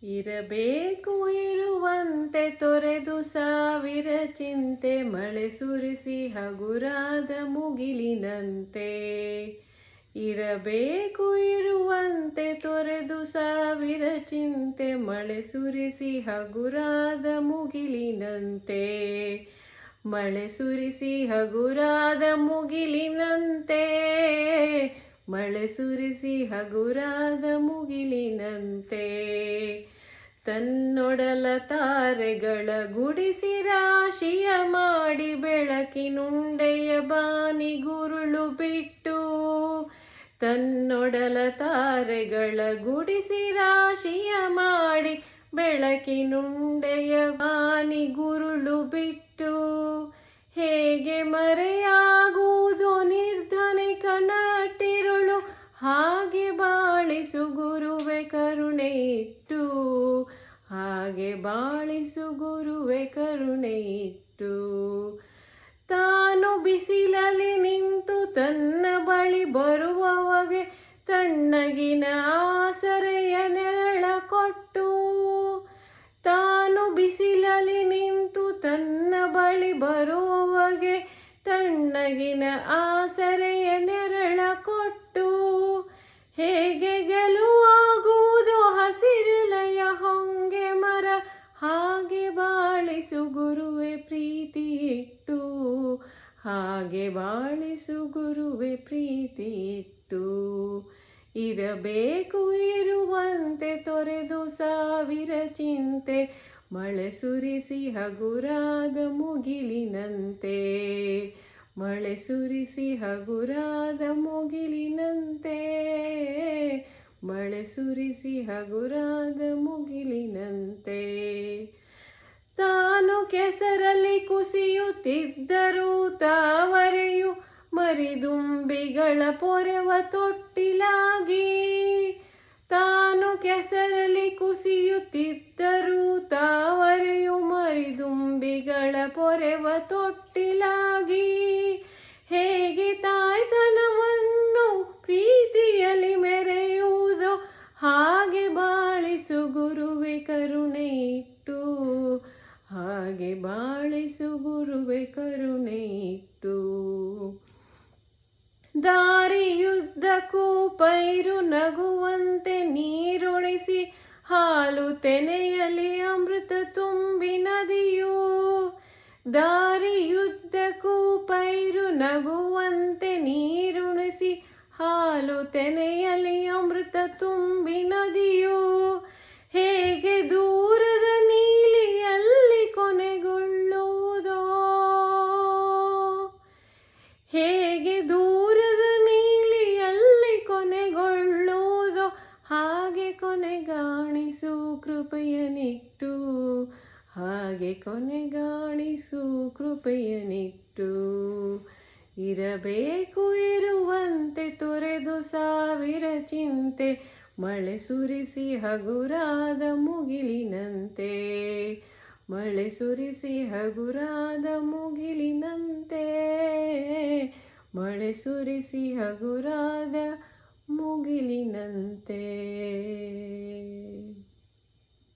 ಇರಬೇಕು ಇರುವಂತೆ ತೊರೆದು ಸಾವಿರ ಚಿಂತೆ, ಮಳೆ ಸುರಿಸಿ ಹಗುರಾದ ಮುಗಿಲಿನಂತೆ. ಇರಬೇಕು ಇರುವಂತೆ ತೊರೆದು ಸಾವಿರ ಚಿಂತೆ, ಮಳೆ ಸುರಿಸಿ ಹಗುರಾದ ಮುಗಿಲಿನಂತೆ. ಮಳೆ ಸುರಿಸಿ ಹಗುರಾದ ಮುಗಿಲಿನಂತೆ, ಮಳೆ ಸುರಿಸಿ ಹಗುರಾದ ಮುಗಿಲಿನಂತೆ. ತನ್ನೊಡಲ ತಾರೆಗಳ ಗುಡಿಸಿ ರಾಶಿಯ ಮಾಡಿ, ಬೆಳಕಿನುಂಡೆಯ ಬಾನಿ ಗುರುಳು ಬಿಟ್ಟು. ತನ್ನೊಡಲ ತಾರೆಗಳ ಗುಡಿಸಿ ರಾಶಿಯ ಮಾಡಿ, ಬೆಳಕಿನುಂಡೆಯ ಬಾನಿ ಗುರುಳು ಬಿಟ್ಟು. ಹೇಗೆ ಮರೆಯಾಗುವುದು ನಿರ್ಧನೆ ಕನಟಿರುಳು, ಹಾಗೆ ಬಾಳಿಸು ಗುರುವೆ ಕರುಣೆ ಇಟ್ಟು. ಹಾಗೆ ಬಾಳಿಸು ಗುರುವೆ ಕರುಣೆ ಇಟ್ಟು. ತಾನು ಬಿಸಿಲಲ್ಲಿ ನಿಂತು ತನ್ನ ಬಳಿ ಬರುವವಗೆ ತಣ್ಣಗಿನ ಆಸರೆಯ ನೆರಳ ಕೊಟ್ಟು. ತಾನು ಬಿಸಿಲಲ್ಲಿ ನಿಂತು ತನ್ನ ಬಳಿ ಬರುವವಗೆ ತಣ್ಣಗಿನ ಆಸರೆಯ ನೆರಳ ಕೊಟ್ಟು. ಹೇಗೆ ಗೆಲುವಾಗುವುದು ಹಸಿರೆಲೆಯ ಹೊಂಗೆ ಮರ, ಹಾಗೆ ಬಾಳಿಸು ಗುರುವೆ ಪ್ರೀತಿ ಇಟ್ಟು. ಹಾಗೆ ಬಾಳಿಸು ಗುರುವೆ ಪ್ರೀತಿ ಇಟ್ಟು. ಇರಬೇಕು ಇರುವಂತೆ ತೊರೆದು ಸಾವಿರ ಚಿಂತೆ, ಮಳೆ ಸುರಿಸಿ ಹಗುರಾದ ಮುಗಿಲಿನಂತೆ. ಮಳೆ ಸುರಿಸಿ ಹಗುರಾದ ಮುಗಿಲಿನಂತೆ. ಮಳೆ ಸುರಿಸಿ ಹಗುರಾದ ಮುಗಿಲಿನಂತೆ. ತಾನು ಕೆಸರಲ್ಲಿ ಕುಸಿಯುತ್ತಿದ್ದರೂ ತಾವರೆಯು ಮರಿದುಂಬಿಗಳ ಪೊರೆವ ತೊಟ್ಟಿಲಾಗಿ. ತಾನು ಕೆಸರಲ್ಲಿ ಕುಸಿಯುತ್ತಿದ್ದರೂ ತಾವರೆಯು ಮರಿದುಂಬಿಗಳ ಪೊರೆವ ತೊಟ್ಟಿಲಾಗಿ. ಹೇಗೆ ತಾಯ್ತನವನ್ನು ಪ್ರೀತಿಯಲ್ಲಿ ಮೆರೆಯುವುದೋ, ಹಾಗೆ ಬಾಳಿಸು ಗುರುವೆ ಕರುಣೆ ಇಟ್ಟು. ಹಾಗೆ ಬಾಳಿಸು ಗುರುವೆ ಕರುಣೆ ಇಟ್ಟು. ದಾರಿಯುದ್ದಕ್ಕೂ ಪೈರು ನಗುವಂತೆ ನೀರುಣಿಸಿ, ಹಾಲು ತೆನೆಯಲಿ ಅಮೃತ ತುಂಬಿ ನದಿಯು. ದಾರಿಯುದ್ದಕ್ಕೂ ಪೈರು ನಗುವಂತೆ ನೀರುಣಿಸಿ, ಹಾಲು ತೆನೆಯಲಿ ಅಮೃತ ತುಂಬಿ ನದಿಯು. ಹೇಗೆ ದೂರದ ನೀಲಿಯಲ್ಲಿ ಕೊನೆಗೊಳ್ಳುವುದೋ, ಹೇಗೆ ದೂರದ ನೀಲಿಯಲ್ಲಿ ಕೊನೆಗೊಳ್ಳುವುದೋ, ಹಾಗೆ ಕೊನೆಗಾಣಿಸು ಕೃಪೆಯನಿಟ್ಟು. ಹಾಗೆ ಕೊನೆಗಾಣಿಸು ಕೃಪೆಯನಿಟ್ಟು. ಇರಬೇಕು ಇರುವಂತೆ ತೊರೆದು ಸಾವಿರ ಚಿಂತೆ, ಮಳೆ ಸುರಿಸಿ ಹಗುರಾದ ಮುಗಿಲಿನಂತೆ. ಮಳೆ ಸುರಿಸಿ ಹಗುರಾದ ಮುಗಿಲಿನಂತೆ. ಮಳೆ ಸುರಿಸಿ ಹಗುರಾದ ಮುಗಿಲಿನಂತೆ.